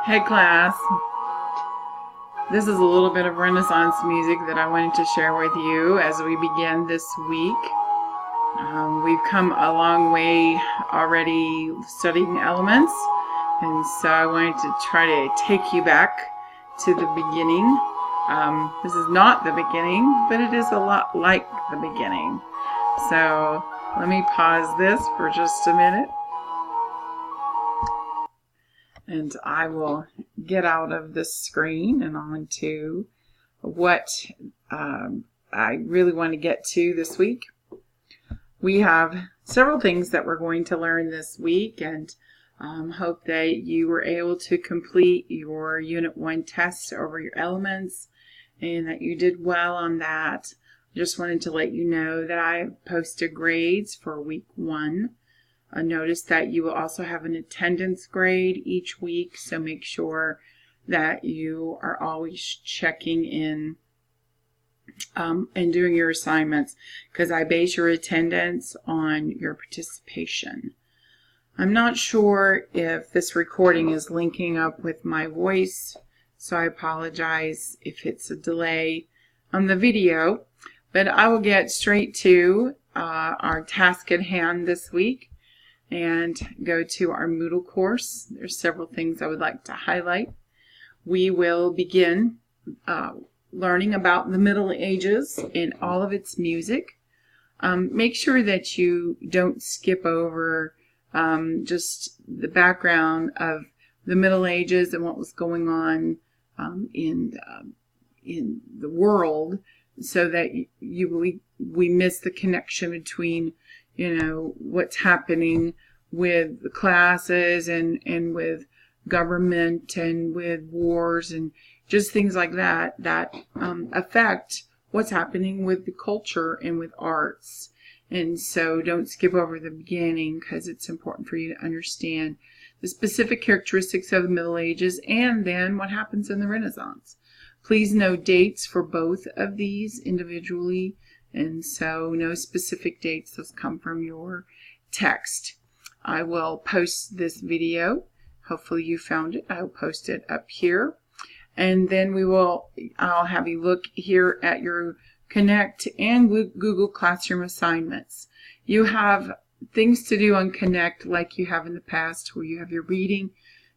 Hey class, this is a little bit of Renaissance music that I wanted to share with you as we begin this week. We've come a long way already studying elements, and so I wanted to try to take you back to the beginning. This is not the beginning, but it is a lot like the beginning. So let me pause this for just a minute. And I will get out of this screen and on to what I really want to get to this week. We have several things that we're going to learn this week, and hope that you were able to complete your Unit 1 test over your elements and that you did well on that. Just wanted to let you know that I posted grades for week 1. Notice that you will also have an attendance grade each week, so make sure that you are always checking in and doing your assignments, because I base your attendance on your participation. I'm not sure if this recording is linking up with my voice, so I apologize if it's a delay on the video, but I will get straight to our task at hand this week and go to our Moodle course. There's several things I would like to highlight. We will begin learning about the Middle Ages and all of its music. Make sure that you don't skip over just the background of the Middle Ages and what was going on in the world, so that we miss the connection between what's happening with the classes and with government and with wars and just things like that affect what's happening with the culture and with arts. And so don't skip over the beginning, because it's important for you to understand the specific characteristics of the Middle Ages and then what happens in the Renaissance. Please note dates for both of these individually, and so no specific dates. Those come from your text. I will post this video. Hopefully you found it. I'll post it up here. And then I'll have you look here at your Connect and Google Classroom assignments. You have things to do on Connect like you have in the past, where you have your reading,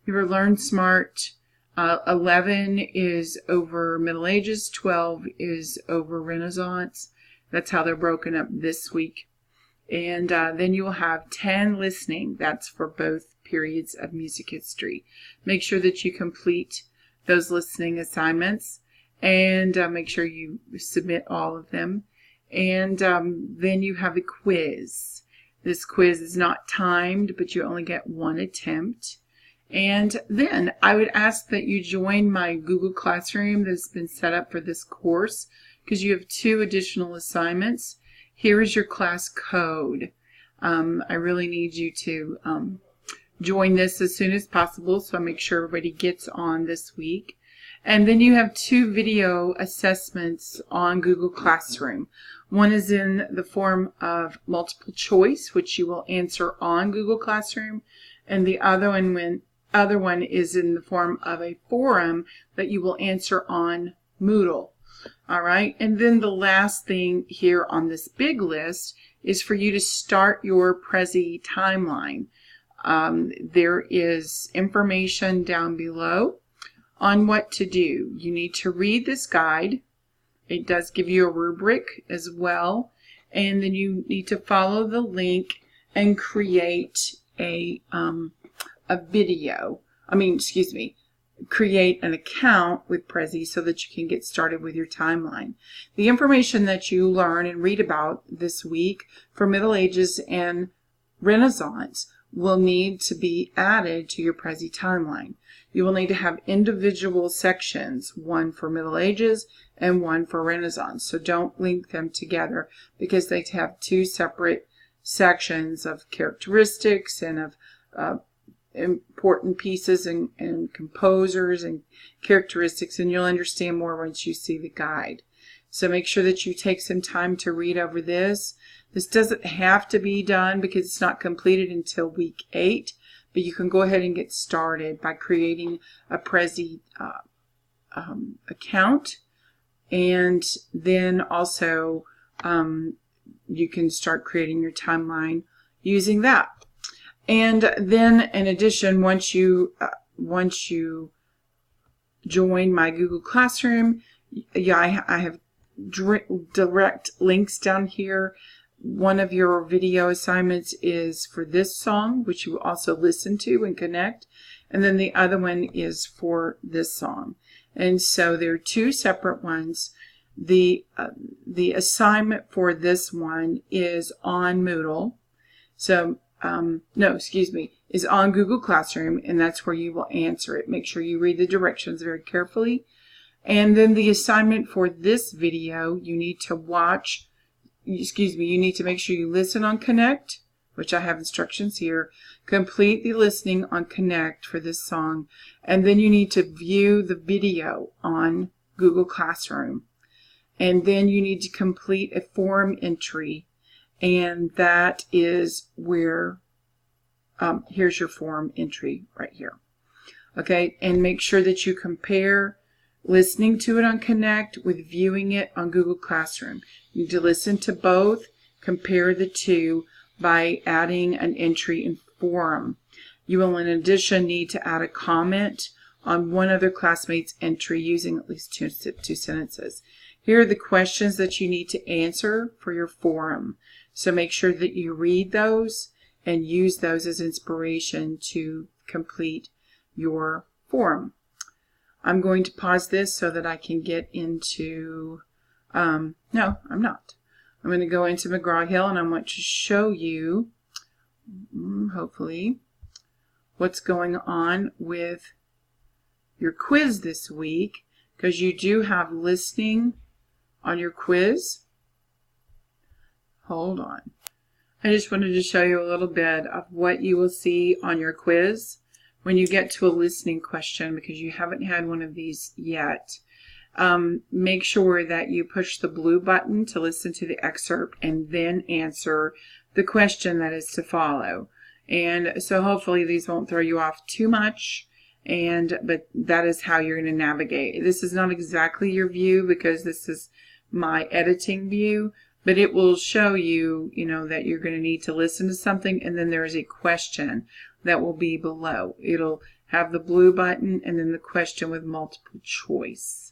your Learn Smart. 11 is over Middle Ages, 12 is over Renaissance. That's how they're broken up this week. And then you will have 10 listening. That's for both periods of music history. Make sure that you complete those listening assignments, and make sure you submit all of them. And then you have a quiz. This quiz is not timed, but you only get one attempt. And then I would ask that you join my Google Classroom that's been set up for this course, because you have 2 additional assignments. Here is your class code. I really need you to join this as soon as possible, so I make sure everybody gets on this week. And then you have 2 video assessments on Google Classroom. One is in the form of multiple choice, which you will answer on Google Classroom, and the other one is in the form of a forum that you will answer on Moodle. All right, and then the last thing here on this big list is for you to start your Prezi timeline. There is information down below on what to do. You need to read this guide. It does give you a rubric as well, and then you need to follow the link and create a video. Create an account with Prezi so that you can get started with your timeline. The information that you learn and read about this week for Middle Ages and Renaissance will need to be added to your Prezi timeline. You will need to have individual sections, one for Middle Ages and one for Renaissance. So don't link them together, because they have 2 separate sections of characteristics and of important pieces and composers and characteristics, and you'll understand more once you see the guide. So make sure that you take some time to read over this. This doesn't have to be done because it's not completed until week 8, but you can go ahead and get started by creating a Prezi account, and then also you can start creating your timeline using that. And then in addition, once you join my Google Classroom, I have direct links down here. One of your video assignments is for this song, which you also listen to and connect, and then the other one is for this song. And so there are two separate ones. The assignment for this one is on Moodle. So no, excuse me, is on Google Classroom, and that's where you will answer it. Make sure you read the directions very carefully. And then the assignment for this video, you need to you need to make sure you listen on Connect, which I have instructions here. Complete the listening on Connect for this song, and then you need to view the video on Google Classroom. And then you need to complete a forum entry, and that is where, here's your forum entry right here. Okay, and make sure that you compare listening to it on Connect with viewing it on Google Classroom. You need to listen to both, compare the two by adding an entry in forum. You will in addition need to add a comment on one other classmate's entry using at least two sentences. Here are the questions that you need to answer for your forum. So make sure that you read those and use those as inspiration to complete your forum. I'm going to pause this so that I can get into, no, I'm not. I'm going to go into McGraw-Hill, and I want to show you, hopefully, what's going on with your quiz this week, because you do have listening on your quiz. Hold on. I just wanted to show you a little bit of what you will see on your quiz when you get to a listening question, because you haven't had one of these yet. Make sure that you push the blue button to listen to the excerpt and then answer the question that is to follow. And so hopefully these won't throw you off too much, but that is how you're going to navigate. This is not exactly your view because this is my editing view, but it will show you, that you're going to need to listen to something, and then there is a question that will be below. It'll have the blue button and then the question with multiple choice.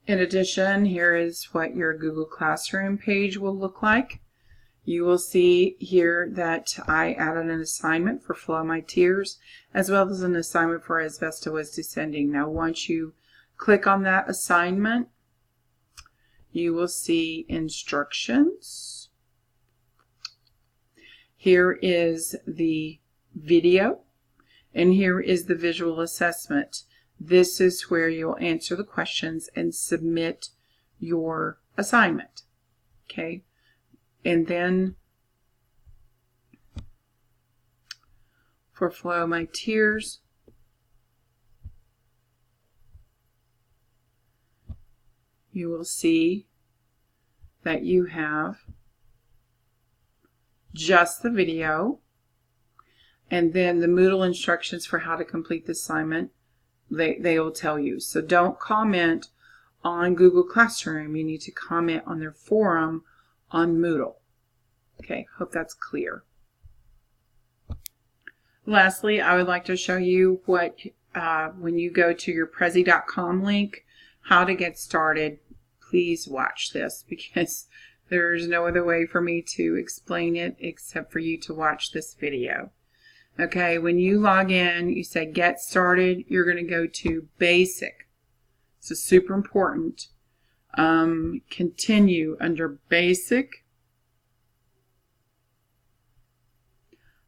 In addition, here is what your Google Classroom page will look like. You will see here that I added an assignment for Flow My Tears, as well as an assignment for As Vesta Was Descending. Now, once you click on that assignment, you will see instructions. Here is the video, and here is the visual assessment. This is where you'll answer the questions and submit your assignment. Okay, and then for Flow My Tears, you will see that you have just the video, and then the Moodle instructions for how to complete the assignment, they will tell you. So don't comment on Google Classroom. You need to comment on their forum on Moodle. Okay, hope that's clear. Lastly, I would like to show you what, when you go to your Prezi.com link, how to get started. Please watch this because there's no other way for me to explain it except for you to watch this video. Okay, when you log in, you say Get Started. You're going to go to Basic. So super important. Continue under Basic.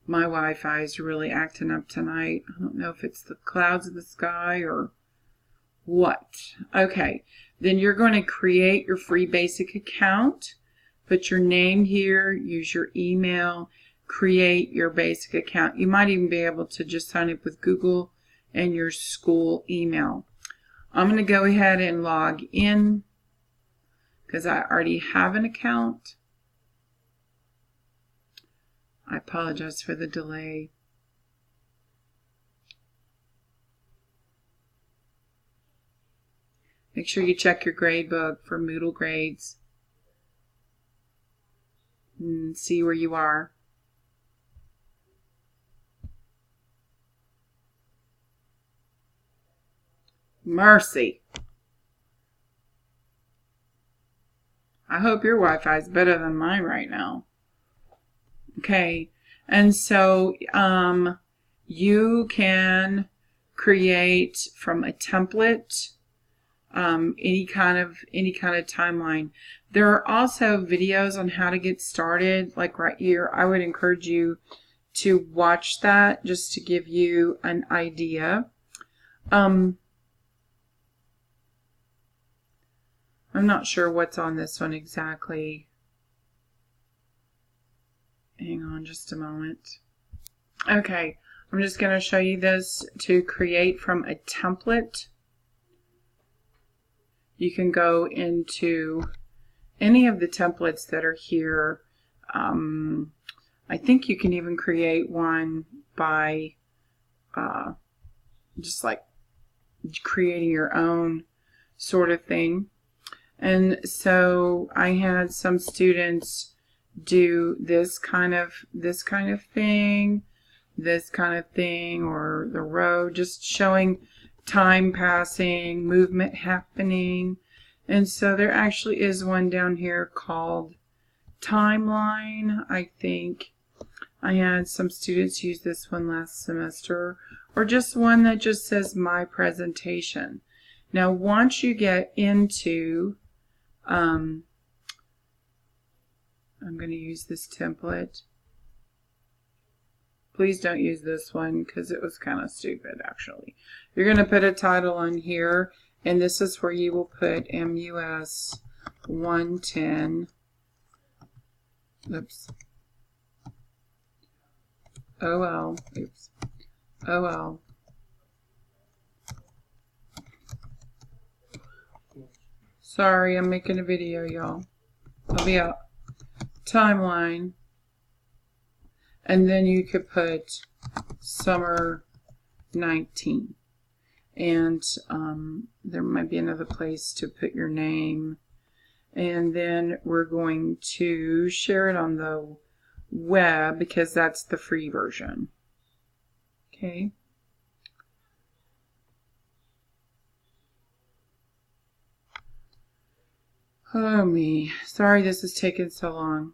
My Wi-Fi is really acting up tonight. I don't know if it's the clouds in the sky or what. Okay, then you're going to create your free Basic account. Put your name here, use your email, create your Basic account. You might even be able to just sign up with Google and your school email. I'm going to go ahead and log in because I already have an account. I apologize for the delay. Make sure you check your grade book for Moodle grades and see where you are. Mercy. I hope your Wi-Fi is better than mine right now. Okay, and so you can create from a template any kind of timeline. There are also videos on how to get started, like right here. I would encourage you to watch that just to give you an idea. I'm not sure what's on this one exactly. Hang on just a moment. Okay, I'm just going to show you this to create from a template. You can go into any of the templates that are here. I think you can even create one by just like creating your own sort of thing. And so I had some students do this kind of thing, or the road, just showing time passing, movement happening. And so there actually is one down here called timeline. I think I had some students use this one last semester, or just one that just says my presentation. Now once you get into I'm going to use this template. Please don't use this one because it was kind of stupid actually. You're going to put a title on here, and this is where you will put MUS 110. Oops. OL. Oops. OL. Sorry, I'm making a video, y'all. I'll be out. Timeline. And then you could put summer 19. And there might be another place to put your name. And then we're going to share it on the web because that's the free version. Okay. Oh me. Sorry this is taking so long.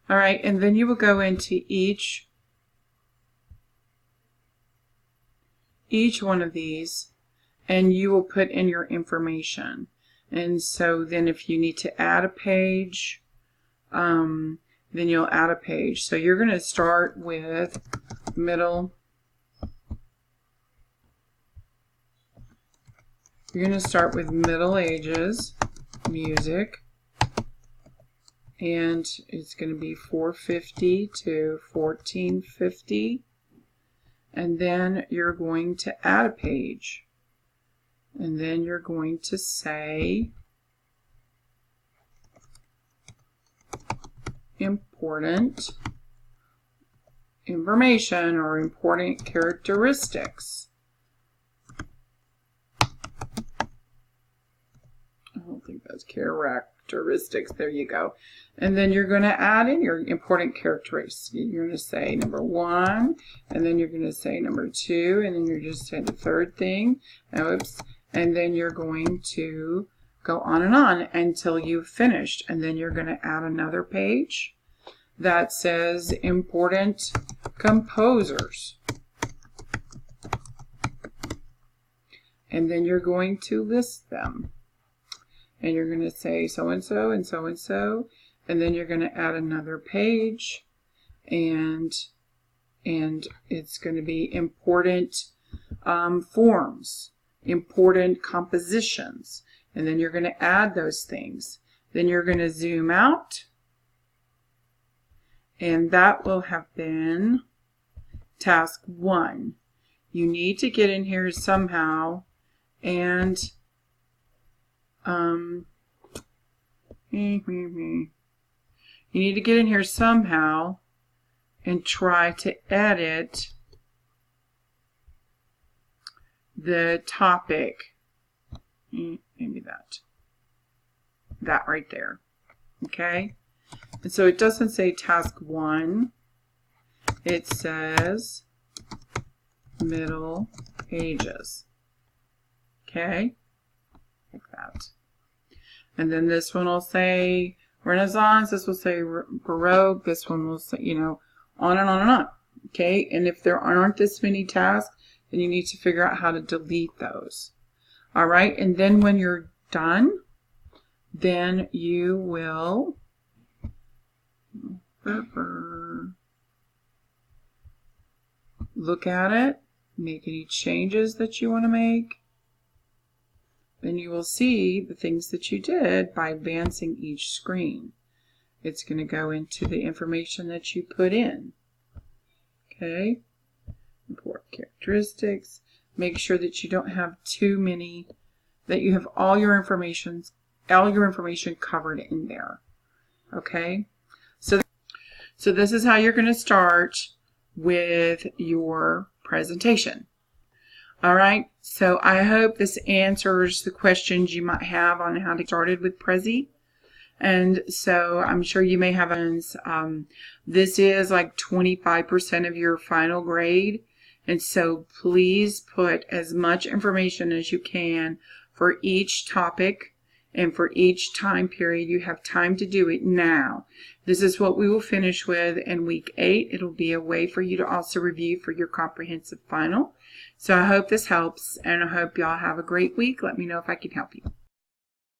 All right, and then you will go into each one of these, and you will put in your information. And so then if you need to add a page, then you'll add a page. So you're going to start with middle. You're going to start with Middle Ages music. And it's going to be 450 to 1450. And then you're going to add a page. And then you're going to say important information or important characteristics. I don't think that's characteristics. There you go. And then you're going to add in your important characteristics. You're going to say number 1, and then you're going to say number 2, and then you're just saying the third thing. Oops. And then you're going to go on and on until you've finished. And then you're going to add another page that says important composers. And then you're going to list them. And you're going to say so-and-so and so-and-so. And then you're going to add another page. And it's going to be important forms. Important compositions, and then you're going to add those things. Then you're going to zoom out, And that will have been task 1. You need to get in here somehow and you need to get in here somehow and try to edit the topic. Maybe that right there. Okay? And so it doesn't say task 1. It says Middle Ages. Okay? Like that. And then this one will say Renaissance. This will say Baroque. This one will say, you know, on and on and on. Okay? And if there aren't this many tasks, then you need to figure out how to delete those. All right? And then when you're done, then you will look at it, make any changes that you want to make. Then you will see the things that you did by advancing each screen. It's going to go into the information that you put in. Okay? Import characteristics. Make sure that you don't have too many, that you have all your information covered in there. Okay? So this is how you're going to start with your presentation. All right, so I hope this answers the questions you might have on how to get started with Prezi. And so I'm sure you may have this is like 25% of your final grade. And so please put as much information as you can for each topic and for each time period. You have time to do it now. This is what we will finish with in week 8. It'll be a way for you to also review for your comprehensive final. So I hope this helps, and I hope y'all have a great week. Let me know if I can help you.